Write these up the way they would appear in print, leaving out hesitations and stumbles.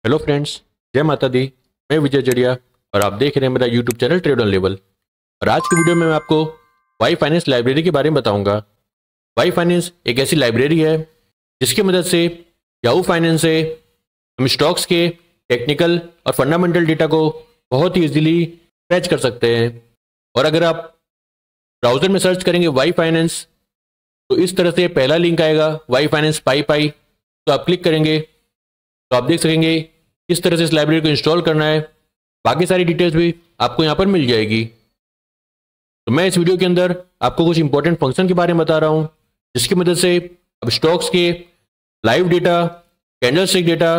Hello friends, जय माता दी। मैं विजय जड़िया और आप देख रहे हैं मेरा YouTube channel trade on level. और आज की वीडियो में मैं आपको वाई फाइनेंस लाइब्रेरी के बारे में बताऊंगा। वाई फाइनेंस एक ऐसी लाइब्रेरी है जिसकी मदद से याहू फाइनेंस से हम स्टॉक्स के टेक्निकल और फंडामेंटल डेटा को बहुत ही ईजिली फैच कर सकते हैं। और अगर आप ब्राउजर में सर्च करेंगे वाई फाइनेंस तो इस तरह से पहला लिंक आएगा, वाई फाइनेंस पाई। तो आप क्लिक करेंगे तो आप देख सकेंगे किस तरह से इस लाइब्रेरी को इंस्टॉल करना है। बाकी सारी डिटेल्स भी आपको यहाँ पर मिल जाएगी। तो मैं इस वीडियो के अंदर आपको कुछ इंपॉर्टेंट फंक्शन के बारे में बता रहा हूँ जिसकी मदद से अब स्टॉक्स के लाइव डेटा, कैंडलस्टिक डेटा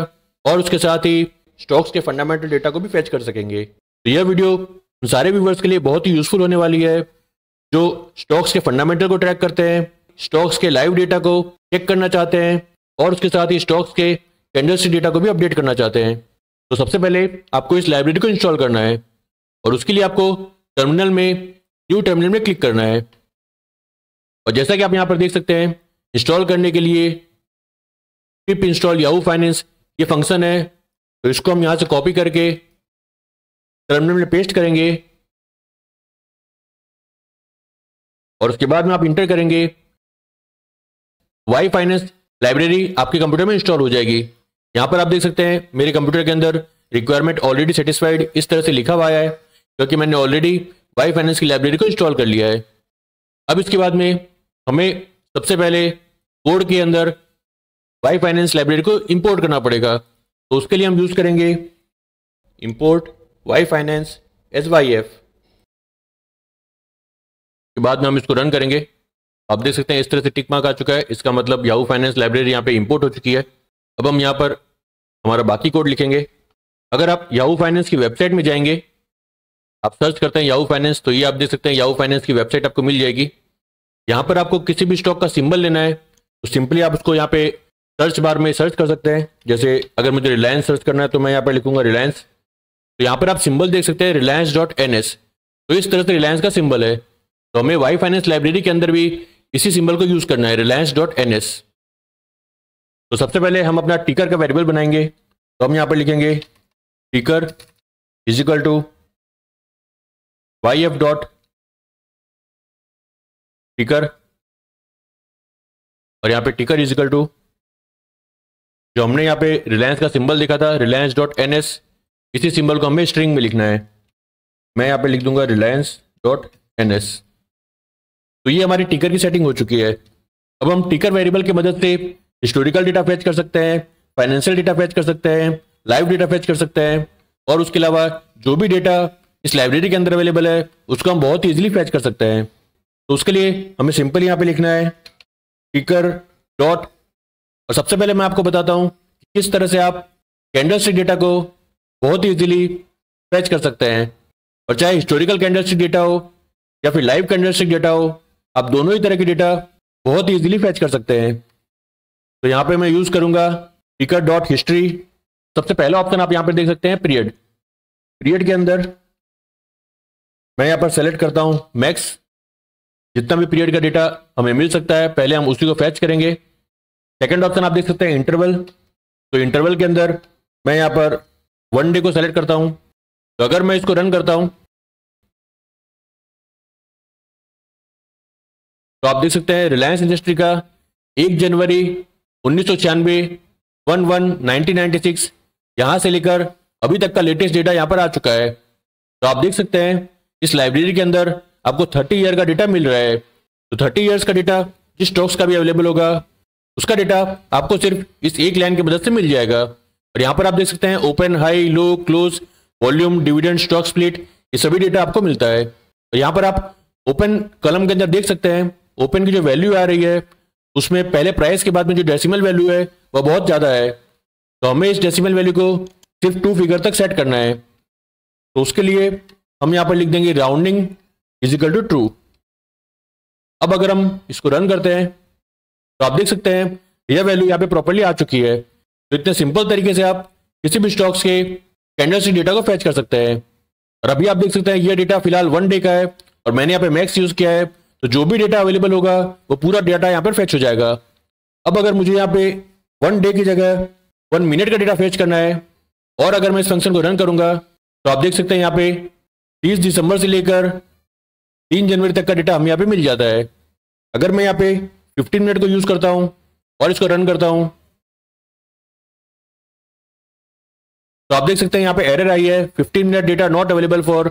और उसके साथ ही स्टॉक्स के फंडामेंटल डेटा को भी फैच कर सकेंगे। तो यह वीडियो उन सारे व्यूवर्स के लिए बहुत ही यूजफुल होने वाली है जो स्टॉक्स के फंडामेंटल को ट्रैक करते हैं, स्टॉक्स के लाइव डेटा को चेक करना चाहते हैं और उसके साथ ही स्टॉक्स के कैंडलस्टिक डेटा को भी अपडेट करना चाहते हैं। तो सबसे पहले आपको इस लाइब्रेरी को इंस्टॉल करना है और उसके लिए आपको टर्मिनल में न्यू टर्मिनल में क्लिक करना है। और जैसा कि आप यहाँ पर देख सकते हैं, इंस्टॉल करने के लिए पिप इंस्टॉल याहू फाइनेंस ये फंक्शन है। तो इसको हम यहाँ से कॉपी करके टर्मिनल में पेस्ट करेंगे और उसके बाद में आप इंटर करेंगे। वाई फाइनेंस लाइब्रेरी आपके कंप्यूटर में इंस्टॉल हो जाएगी। यहाँ पर आप देख सकते हैं मेरे कंप्यूटर के अंदर रिक्वायरमेंट ऑलरेडी सेटिस्फाइड इस तरह से लिखा हुआ है क्योंकि मैंने ऑलरेडी वाई फाइनेंस की लाइब्रेरी को इंस्टॉल कर लिया है। अब इसके बाद में हमें सबसे पहले कोड के अंदर वाई फाइनेंस लाइब्रेरी को इंपोर्ट करना पड़ेगा। तो उसके लिए हम यूज करेंगे इंपोर्ट वाई फाइनेंस SYF। के बाद में हम इसको रन करेंगे। आप देख सकते हैं इस तरह से टिक मार्क आ चुका है, इसका मतलब याहू फाइनेंस लाइब्रेरी यहाँ पे इंपोर्ट हो चुकी है। अब हम यहाँ पर हमारा बाकी कोड लिखेंगे। अगर आप याहू फाइनेंस की वेबसाइट में जाएंगे, आप सर्च करते हैं याहू फाइनेंस, तो ये आप देख सकते हैं याहू फाइनेंस की वेबसाइट आपको मिल जाएगी। यहाँ पर आपको किसी भी स्टॉक का सिंबल लेना है तो सिंपली आप उसको यहाँ पे सर्च बार में सर्च कर सकते हैं। जैसे अगर मुझे रिलायंस सर्च करना है तो मैं यहाँ पर लिखूंगा रिलायंस। तो यहाँ पर आप सिंबल देख सकते हैं reliance.ns। तो इस तरह से रिलायंस का सिंबल है। तो हमें वाई फाइनेंस लाइब्रेरी के अंदर भी इसी सिंबल को यूज करना है, reliance.ns। तो सबसे पहले हम अपना टिकर का वेरिएबल बनाएंगे। तो हम यहाँ पर लिखेंगे ticker is equal to YF dot ticker और यहाँ पे टिकर इज इक्वल टू जो हमने यहाँ पे रिलायंस का सिंबल देखा था reliance.ns, इसी सिंबल को हमें स्ट्रिंग में लिखना है। मैं यहाँ पे लिख दूंगा reliance.ns। तो ये हमारी टिकर की सेटिंग हो चुकी है। अब हम टिकर वेरिएबल की मदद से हिस्टोरिकल डेटा फैच कर सकते हैं, फाइनेंशियल डेटा फैच कर सकते हैं, लाइव डेटा फैच कर सकते हैं और उसके अलावा जो भी डेटा इस लाइब्रेरी के अंदर अवेलेबल है उसको हम बहुत ईजिली फैच कर सकते हैं। तो उसके लिए हमें सिंपल यहाँ पे लिखना है टिकर डॉट, और सबसे पहले मैं आपको बताता हूँ किस तरह से आप कैंडलस्टिक डेटा को बहुत ईजिली फैच कर सकते हैं। और चाहे हिस्टोरिकल कैंडलस्टिक डेटा हो या फिर लाइव कैंडलस्टिक डेटा हो, आप दोनों ही तरह की डेटा बहुत ईजिली फैच कर सकते हैं। तो यहाँ पे मैं यूज करूंगा टिकर डॉट हिस्ट्री। सबसे पहला ऑप्शन आप यहाँ पे देख सकते हैं पीरियड के अंदर मैं यहाँ पर सेलेक्ट करता हूँ मैक्स, जितना भी पीरियड का डेटा हमें मिल सकता है पहले हम उसी को फैच करेंगे। सेकंड ऑप्शन आप देख सकते हैं इंटरवल। तो इंटरवल के अंदर मैं यहाँ पर 1 डे को सेलेक्ट करता हूँ। तो अगर मैं इसको रन करता हूँ तो आप देख सकते हैं रिलायंस इंडस्ट्री का 1 जनवरी 1996 1996 यहाँ से लेकर अभी तक का लेटेस्ट डेटा यहाँ पर आ चुका है। तो आप देख सकते हैं इस लाइब्रेरी के अंदर आपको 30 ईयर का डेटा मिल रहा है। तो 30 ईयर्स का डेटा जिस स्टॉक्स का भी अवेलेबल होगा उसका डेटा आपको सिर्फ इस एक लाइन की मदद से मिल जाएगा। और यहाँ पर आप देख सकते हैं open, high, low, close, volume, dividend, stock split, ये सभी डेटा आपको मिलता है। और यहाँ पर आप ओपन कॉलम के अंदर देख सकते हैं ओपन की जो वैल्यू आ रही है उसमें पहले प्राइस के बाद में जो डेसिमल वैल्यू है वह बहुत ज़्यादा है। तो हमें इस डेसिमल वैल्यू को सिर्फ 2 फिगर तक सेट करना है। तो उसके लिए हम यहाँ पर लिख देंगे rounding is equal to true. अब अगर हम इसको रन करते हैं तो आप देख सकते हैं यह वैल्यू यहाँ पे प्रॉपर्ली आ चुकी है। तो इतने सिंपल तरीके से आप किसी भी स्टॉक्स के कैंडलस्टिक डेटा को फैच कर सकते हैं। और अभी आप देख सकते हैं यह डेटा फिलहाल 1 डे का है और मैंने यहाँ पे मैक्स यूज किया है। तो जो भी डेटा अवेलेबल होगा वो पूरा डेटा यहाँ पर फैच हो जाएगा। अब अगर मुझे यहाँ पे 1 डे की जगह 1 मिनट का डेटा फैच करना है और अगर मैं इस फंक्शन को रन करूंगा तो आप देख सकते हैं यहाँ पे 30 दिसंबर से लेकर 3 जनवरी तक का डेटा हमें यहाँ पे मिल जाता है। अगर मैं यहाँ पे 15 मिनट को यूज करता हूँ और इसको रन करता हूँ तो आप देख सकते हैं यहाँ पे एरर आई है, 15 minute data not available for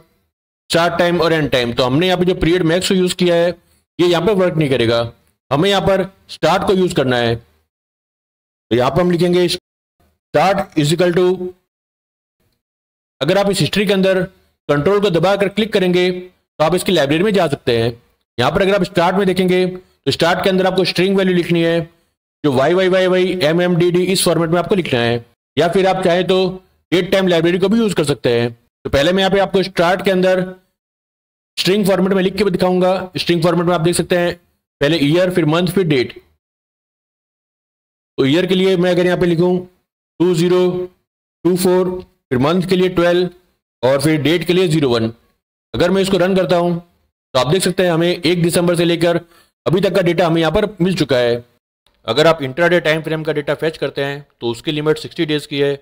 start time और एंड टाइम। तो हमने यहाँ पे जो पीरियड मैक्स को यूज किया है ये यहाँ पे वर्क नहीं करेगा, हमें यहाँ पर स्टार्ट को यूज करना है। तो यहाँ पर हम लिखेंगे स्टार्ट इज इक्वल टू, अगर आप इस हिस्ट्री के अंदर कंट्रोल को दबाकर क्लिक करेंगे तो आप इसकी लाइब्रेरी में जा सकते हैं। यहाँ पर अगर आप स्टार्ट में देखेंगे तो स्टार्ट के अंदर आपको स्ट्रिंग वैल्यू लिखनी है जो YYYY MMDD इस फॉर्मेट में आपको लिखना है, या फिर आप चाहे तो डेट टाइम लाइब्रेरी को भी यूज कर सकते हैं। तो पहले मैं यहाँ पे आपको स्टार्ट के अंदर स्ट्रिंग फॉर्मेट में लिख के दिखाऊंगा। स्ट्रिंग फॉर्मेट में आप देख सकते हैं पहले ईयर, फिर मंथ, फिर डेट। तो ईयर के लिए मैं अगर यहाँ पे लिखूं 2024, फिर मंथ के लिए 12 और फिर डेट के लिए 01। अगर मैं इसको रन करता हूं तो आप देख सकते हैं हमें 1 दिसंबर से लेकर अभी तक का डेटा हमें यहाँ पर मिल चुका है। अगर आप इंट्राडे टाइम फ्रेम का डेटा फेच करते हैं तो उसकी लिमिट 60 डेज की है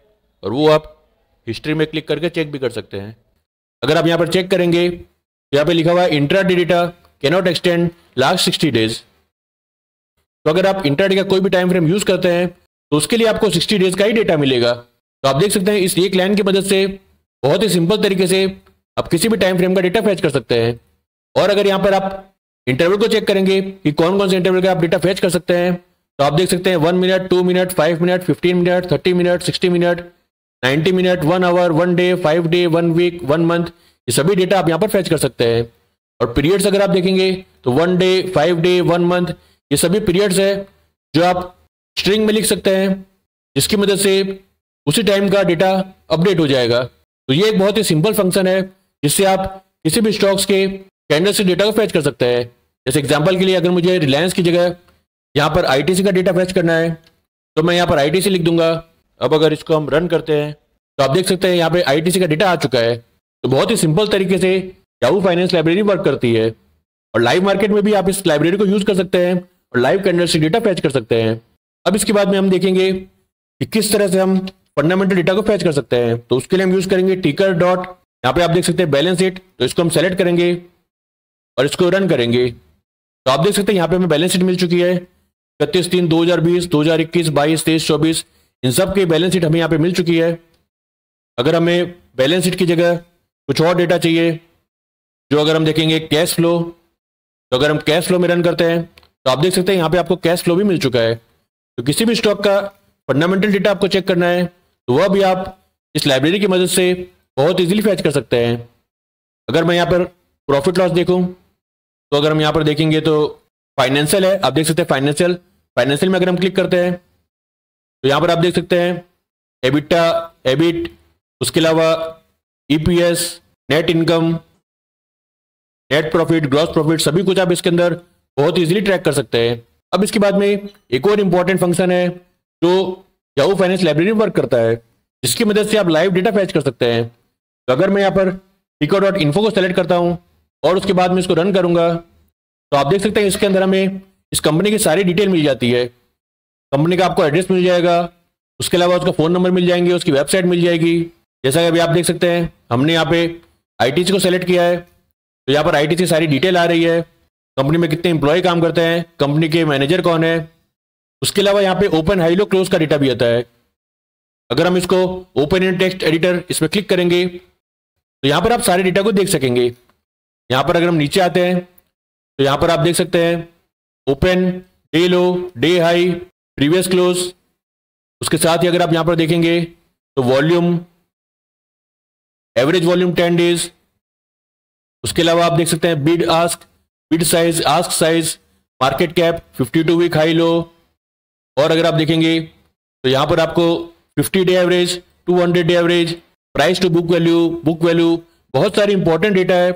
और वो आप हिस्ट्री में क्लिक करके चेक भी कर सकते हैं। अगर आप यहाँ पर चेक करेंगे तो यहाँ पे लिखा हुआ है intraday data can not extend last 60 days. तो अगर आप इंट्राडे का कोई भी टाइम फ्रेम यूज करते हैं तो उसके लिए आपको 60 डेज का ही डेटा मिलेगा। तो आप देख सकते हैं इस एक लाइन की मदद से बहुत ही सिंपल तरीके से आप किसी भी टाइम फ्रेम का डेटा फेच कर सकते हैं। और अगर यहाँ पर आप इंटरवल को चेक करेंगे कि कौन कौन से इंटरवल का आप डेटा फेच कर सकते हैं तो आप देख सकते हैं 1 minute, 2 minute, 5 minute, 15 minute, 30 minute, 60 minute, 90 minute, 1 hour, 1 day, 5 day, 1 week, 1 month, ये सभी डेटा आप यहाँ पर फेच कर सकते हैं। और पीरियड्स अगर आप देखेंगे तो 1 डे, 5 डे, 1 मंथ, ये सभी पीरियड्स है जो आप स्ट्रिंग में लिख सकते हैं जिसकी मदद से उसी टाइम का डेटा अपडेट हो जाएगा। तो ये एक बहुत ही सिंपल फंक्शन है जिससे आप किसी भी स्टॉक्स के कैंडल से डेटा को फेच कर सकते हैं। जैसे एग्जांपल के लिए अगर मुझे रिलायंस की जगह यहाँ पर ITC का डेटा फेच करना है तो मैं यहाँ पर ITC लिख दूंगा। अब अगर इसको हम रन करते हैं तो आप देख सकते हैं यहाँ पे ITC का डेटा आ चुका है। तो बहुत ही सिंपल तरीके से याहू फाइनेंस लाइब्रेरी वर्क करती है और लाइव मार्केट में भी आप इस लाइब्रेरी को यूज कर सकते हैं और लाइव कैंडल से डेटा फेच कर सकते हैं। अब इसके बाद में हम देखेंगे कि किस तरह से हम फंडामेंटल डेटा को फेच कर सकते हैं। तो उसके लिए हम यूज करेंगे टिकर डॉट, यहाँ पे आप देख सकते हैं बैलेंस शीट। तो इसको हम सेलेक्ट करेंगे और इसको रन करेंगे तो आप देख सकते हैं यहाँ पे हमें बैलेंस शीट मिल चुकी है 31/3/2020, 2021, 22, 23, 24, इन सब की बैलेंस शीट हमें यहाँ पे मिल चुकी है। अगर हमें बैलेंस शीट की जगह कुछ और डेटा चाहिए जो अगर हम देखेंगे कैश फ्लो, तो अगर हम कैश फ्लो में रन करते हैं तो आप देख सकते हैं यहाँ पे आपको कैश फ्लो भी मिल चुका है। तो किसी भी स्टॉक का फंडामेंटल डेटा आपको चेक करना है तो वह भी आप इस लाइब्रेरी की मदद से बहुत इजीली फैच कर सकते हैं। अगर मैं यहाँ पर प्रॉफिट लॉस देखूँ तो अगर हम यहाँ पर देखेंगे तो फाइनेंशियल है, आप देख सकते हैं फाइनेंशियल में अगर हम क्लिक करते हैं तो यहाँ पर आप देख सकते हैं एबिटा, एबिट, उसके अलावा EPS, net income, net profit, gross profit, सभी कुछ आप इसके अंदर बहुत इजीली ट्रैक कर सकते हैं। अब इसके बाद में एक और इंपॉर्टेंट फंक्शन है जो याहू फाइनेंस लाइब्रेरी में वर्क करता है जिसकी मदद से आप लाइव डेटा फैच कर सकते हैं। तो अगर मैं यहाँ पर टिकर.info को सेलेक्ट करता हूँ और उसके बाद में इसको रन करूंगा तो आप देख सकते हैं इसके अंदर हमें इस कंपनी की सारी डिटेल मिल जाती है। कंपनी का आपको एड्रेस मिल जाएगा, उसके अलावा उसका फ़ोन नंबर मिल जाएंगे, उसकी वेबसाइट मिल जाएगी। जैसा कि अभी आप देख सकते हैं हमने यहाँ पे ITC को सेलेक्ट किया है तो यहाँ पर ITC सारी डिटेल आ रही है, कंपनी में कितने एम्प्लॉय काम करते हैं, कंपनी के मैनेजर कौन है। उसके अलावा यहाँ पे ओपन, हाई, लो, क्लोज का डेटा भी आता है। अगर हम इसको ओपन इन टेक्स्ट एडिटर इसमें क्लिक करेंगे तो यहाँ पर आप सारे डेटा को देख सकेंगे। यहाँ पर अगर हम नीचे आते हैं तो यहाँ पर आप देख सकते हैं ओपन, डे लो, डे हाई, प्रीवियस क्लोज। उसके साथ ही अगर आप यहाँ पर देखेंगे तो वॉल्यूम, एवरेज वॉल्यूम 10 डेज। उसके अलावा आप देख सकते हैं bid ask, bid size, ask size, market cap, 52 week high low. और अगर आप देखेंगे तो यहाँ पर आपको 50 day average, 200 day average, price to book value, बहुत सारे इंपॉर्टेंट डेटा है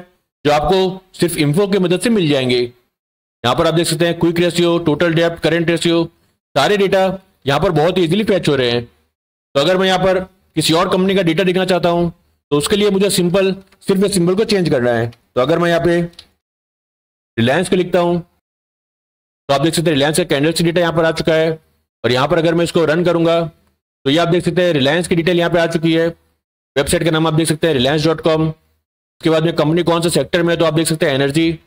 जो आपको सिर्फ इन्फो की मदद से मिल जाएंगे। यहाँ पर आप देख सकते हैं quick ratio, total depth, current ratio, सारे डेटा यहाँ पर बहुत ही इजीली फैच हो रहे हैं। तो अगर मैं यहाँ पर किसी और कंपनी का डेटा देखना चाहता हूँ तो उसके लिए मुझे सिर्फ सिंबल को चेंज करना है। तो अगर मैं यहाँ पे रिलायंस को लिखता हूँ तो आप देख सकते हैं रिलायंस का कैंडल से डेटा यहाँ पर आ चुका है। और यहाँ पर अगर मैं इसको रन करूंगा तो ये आप देख सकते हैं रिलायंस की डिटेल यहाँ पे आ चुकी है। वेबसाइट का नाम आप देख सकते हैं reliance.com। उसके बाद में कंपनी कौन से सेक्टर में है तो आप देख सकते हैं एनर्जी।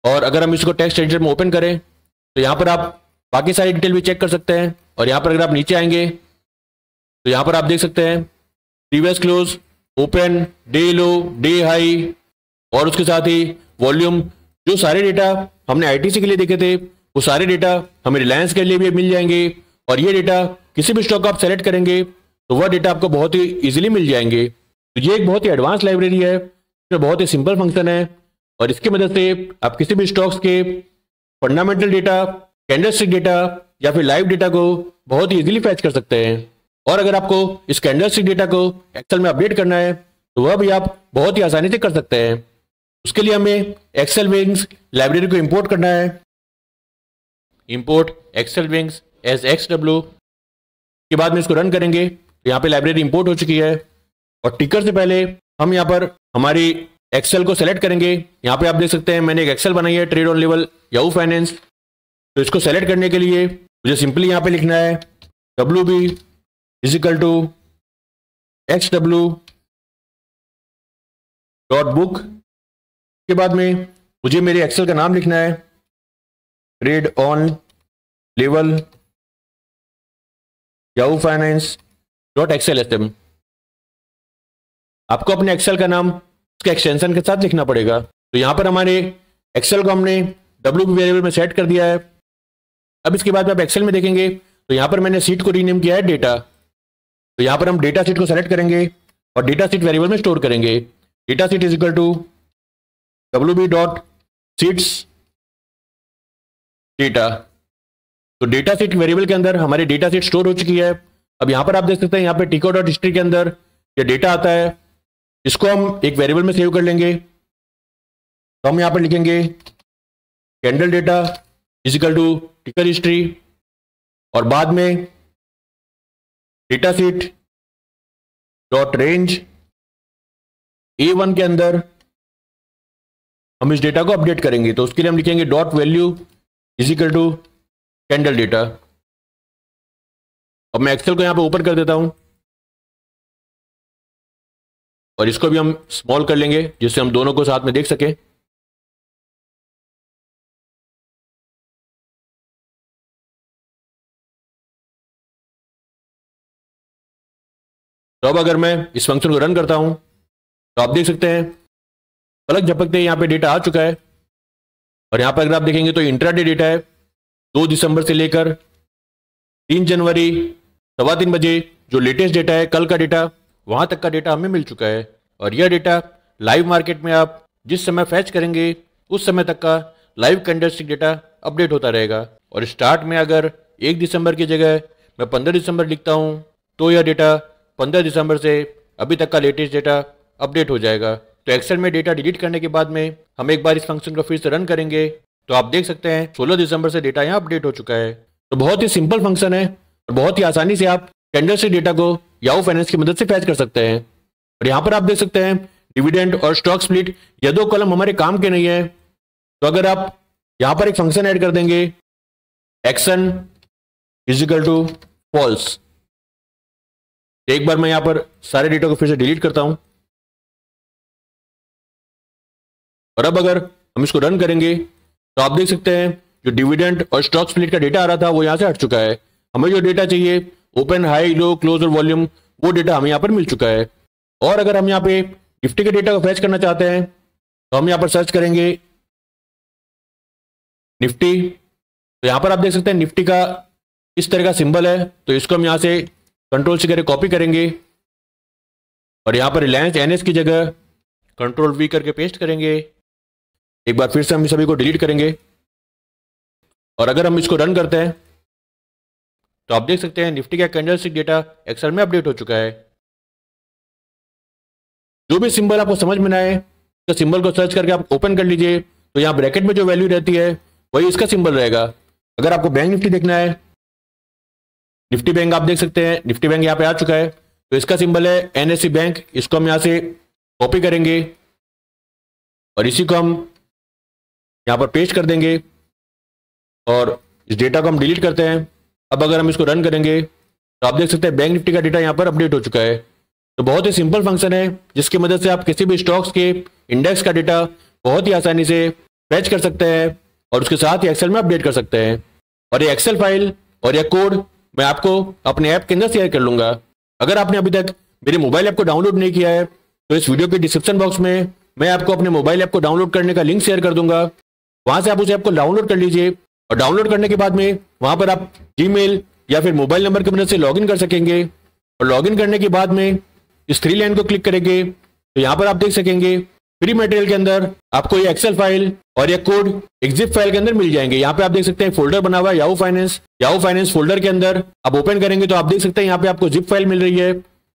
और अगर हम इसको टेक्स्ट एडिटर में ओपन करें तो यहाँ पर आप बाकी सारी डिटेल भी चेक कर सकते हैं। और यहाँ पर अगर आप नीचे आएंगे तो यहाँ पर आप देख सकते हैं प्रीवियस क्लोज, ओपन, डे लो, डे हाई और उसके साथ ही वॉल्यूम। जो सारे डेटा हमने आईटीसी के लिए देखे थे वो सारे डेटा हमें रिलायंस के लिए भी मिल जाएंगे। और ये डेटा किसी भी स्टॉक आप सेलेक्ट करेंगे तो वह डेटा आपको बहुत ही इजीली मिल जाएंगे। तो ये एक बहुत ही एडवांस लाइब्रेरी है, इसमें बहुत ही सिंपल फंक्शन है और इसकी मदद से आप किसी भी स्टॉक्स के फंडामेंटल डेटा, कैंडलस्टिक डेटा या फिर लाइव डेटा को बहुत ही इजीली फैच कर सकते हैं। और अगर आपको इस कैंडलस्टिक डेटा को एक्सेल में अपडेट करना है तो वह भी आप बहुत ही आसानी से कर सकते हैं। उसके लिए हमें एक्सेल विंग्स लाइब्रेरी को इंपोर्ट करना है। Import excel wings as XW के बाद में इसको रन करेंगे तो यहाँ पे लाइब्रेरी इंपोर्ट हो चुकी है। और टिकर से पहले हम यहाँ पर हमारी एक्सेल को सेलेक्ट करेंगे। यहाँ पे आप देख सकते हैं मैंने एक एक्सेल बनाई है trade on level Yahoo finance. तो इसको सेलेक्ट करने के लिए मुझे सिंपली यहाँ पे लिखना है WB is equal to XW dot book. के बाद में मुझे मेरे एक्सेल का नाम लिखना है trade on level Yahoo finance dot XLSM। आपको अपने एक्सेल का नाम उसके एक्सटेंशन के साथ लिखना पड़ेगा। तो यहाँ पर हमारे एक्सेल को हमने WB वेरिएबल में सेट कर दिया है। अब इसके बाद में आप एक्सेल में देखेंगे तो यहाँ पर मैंने सीट को रीनेम किया है डेटा। तो यहाँ पर हम डेटा सीट को सेलेक्ट करेंगे और डेटा सीट वेरिएबल में स्टोर करेंगे। Data sheet is equal to WB dot sheets data. तो डेटा सीट वेरिएबल के अंदर हमारी डेटा सीट स्टोर हो चुकी है। अब यहाँ पर आप देख सकते हैं यहाँ पे टिको डॉट हिस्ट्री के अंदर ये डेटा आता है। इसको हम एक वेरिएबल में सेव कर लेंगे। तो हम यहाँ पर लिखेंगे कैंडल डेटा इजिकल टू टिकर हिस्ट्री और बाद में data seat dot range A1 के अंदर हम इस डेटा को अपडेट करेंगे। तो उसके लिए हम लिखेंगे dot value is equal to candle data. अब मैं एक्सेल को यहाँ पे ऊपर कर देता हूं और इसको भी हम स्मॉल कर लेंगे जिससे हम दोनों को साथ में देख सकें। तो अब अगर मैं इस फंक्शन को रन करता हूं तो आप देख सकते हैं पलक झपकते यहाँ पे डेटा आ चुका है। और यहाँ पर अगर आप देखेंगे तो इंट्राडे डेटा है 2 दिसंबर से लेकर 3 जनवरी 3:15 बजे जो लेटेस्ट डेटा है कल का डेटा वहां तक का डेटा हमें मिल चुका है। और यह डेटा लाइव मार्केट में आप जिस समय फैच करेंगे उस समय तक का लाइव कैंडलस्टिक डेटा अपडेट होता रहेगा। और स्टार्ट में अगर 1 दिसंबर की जगह मैं 15 दिसंबर लिखता हूं तो यह डेटा 15 दिसंबर से अभी तक का लेटेस्ट डेटा अपडेट हो जाएगा। तो एक्सेल में डेटा डिलीट करने के बाद में हम एक बार इस फंक्शन को फिर से रन करेंगे तो आप देख सकते हैं 16 दिसंबर से डेटा यहाँ अपडेट हो चुका है। तो बहुत ही सिंपल फंक्शन है और बहुत ही आसानी से आप कैंडलस्टिक डेटा को याहू फाइनेंस की मदद से फैच कर सकते हैं। और यहाँ पर आप देख सकते हैं डिविडेंड और स्टॉक स्प्लिट ये 2 कॉलम हमारे काम के नहीं है। तो अगर आप यहाँ पर एक फंक्शन ऐड कर देंगे एक्शन इजिकल टू फॉल्स। एक बार मैं यहाँ पर सारे डेटा को फिर से डिलीट करता हूं और अब अगर हम इसको रन करेंगे तो आप देख सकते हैं जो डिविडेंड और स्टॉक स्प्लिट का डेटा आ रहा था वो यहाँ से हट चुका है। हमें जो डेटा चाहिए ओपन, हाई, लो, क्लोज और वॉल्यूम वो डेटा हमें यहाँ पर मिल चुका है। और अगर हम यहाँ पे निफ्टी के डेटा को फैच करना चाहते हैं तो हम यहाँ पर सर्च करेंगे निफ्टी। तो यहाँ पर आप देख सकते हैं निफ्टी का इस तरह का सिंबल है। तो इसको हम यहाँ से कंट्रोल से करके कॉपी करेंगे और यहाँ पर रिलायंस NS की जगह कंट्रोल V करके पेस्ट करेंगे। एक बार फिर से हम इस सभी को डिलीट करेंगे और अगर हम इसको रन करते हैं तो आप देख सकते हैं निफ्टी का कैंडलस्टिक डेटा एक्सेल में अपडेट हो चुका है। जो भी सिंबल आपको समझ में ना आए तो सिंबल को सर्च करके आप ओपन कर लीजिए। तो यहाँ ब्रैकेट में जो वैल्यू रहती है वही इसका सिंबल रहेगा। अगर आपको बैंक निफ्टी देखना है, निफ्टी बैंक आप देख सकते हैं निफ्टी बैंक यहाँ पे आ चुका है। तो इसका सिंबल है NSE बैंक। इसको हम यहाँ से कॉपी करेंगे और इसी को हम यहाँ पर पेस्ट कर देंगे और इस डेटा को हम डिलीट करते हैं। अब अगर हम इसको रन करेंगे तो आप देख सकते हैं बैंक निफ्टी का डेटा यहाँ पर अपडेट हो चुका है। तो बहुत ही सिंपल फंक्शन है जिसकी मदद से आप किसी भी स्टॉक्स के इंडेक्स का डेटा बहुत ही आसानी से फैच कर सकते हैं और उसके साथ ही एक्सेल में अपडेट कर सकते हैं। और ये एक्सेल फाइल और ये कोड मैं आपको अपने ऐप के अंदर शेयर कर लूंगा। अगर आपने अभी तक मेरे मोबाइल ऐप को डाउनलोड नहीं किया है तो इस वीडियो के डिस्क्रिप्शन बॉक्स में मैं आपको अपने मोबाइल ऐप को डाउनलोड करने का लिंक शेयर कर दूंगा। वहां से आप उस ऐप को डाउनलोड कर लीजिए और डाउनलोड करने के बाद में वहां पर आप जीमेल या फिर मोबाइल नंबर की मदद से लॉगिन कर सकेंगे। और लॉगिन करने के बाद में इस 3 लाइन को क्लिक करेंगे तो यहाँ पर आप देख सकेंगे फ्री मटेरियल के अंदर आपको ये एक्सेल फाइल और ये कोड एक जिप फाइल के अंदर मिल जाएंगे। यहाँ पे आप देख सकते हैं फोल्डर बना हुआ है याहू फाइनेंस फोल्डर के अंदर आप ओपन करेंगे तो आप देख सकते हैं यहाँ पे आपको जिप फाइल मिल रही है।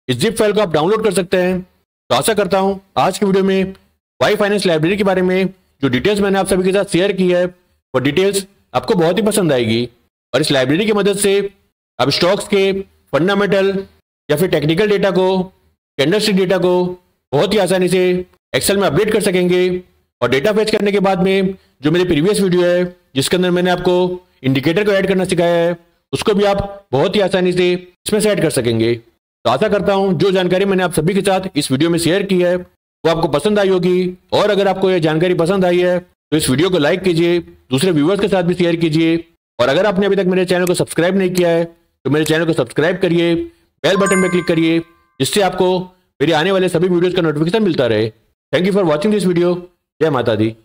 इस जिप फाइल को आप डाउनलोड कर सकते हैं। तो आशा करता हूँ आज की वीडियो में वाई फाइनेंस लाइब्रेरी के बारे में जो डिटेल्स मैंने आप सभी के साथ शेयर की है वो डिटेल्स आपको बहुत ही पसंद आएगी। और इस लाइब्रेरी की मदद से आप स्टॉक्स के फंडामेंटल या फिर टेक्निकल डेटा को, कैंडलस्टिक डेटा को बहुत ही आसानी से एक्सेल में अपडेट कर सकेंगे। और डेटा फेच करने के बाद में जो मेरी प्रीवियस वीडियो है जिसके अंदर मैंने आपको इंडिकेटर को ऐड करना सिखाया है उसको भी आप बहुत ही आसानी से इसमें से ऐड कर सकेंगे। तो आशा करता हूं जो जानकारी मैंने आप सभी के साथ इस वीडियो में शेयर की है वो आपको पसंद आई होगी। और अगर आपको यह जानकारी पसंद आई है तो इस वीडियो को लाइक कीजिए, दूसरे व्यूअर्स के साथ भी शेयर कीजिए। और अगर आपने अभी तक मेरे चैनल को सब्सक्राइब नहीं किया है तो मेरे चैनल को सब्सक्राइब करिए, बेल बटन पर क्लिक करिए जिससे आपको मेरे आने वाले सभी वीडियोस का नोटिफिकेशन मिलता रहे। Thank you for watching this video. जय माता दी।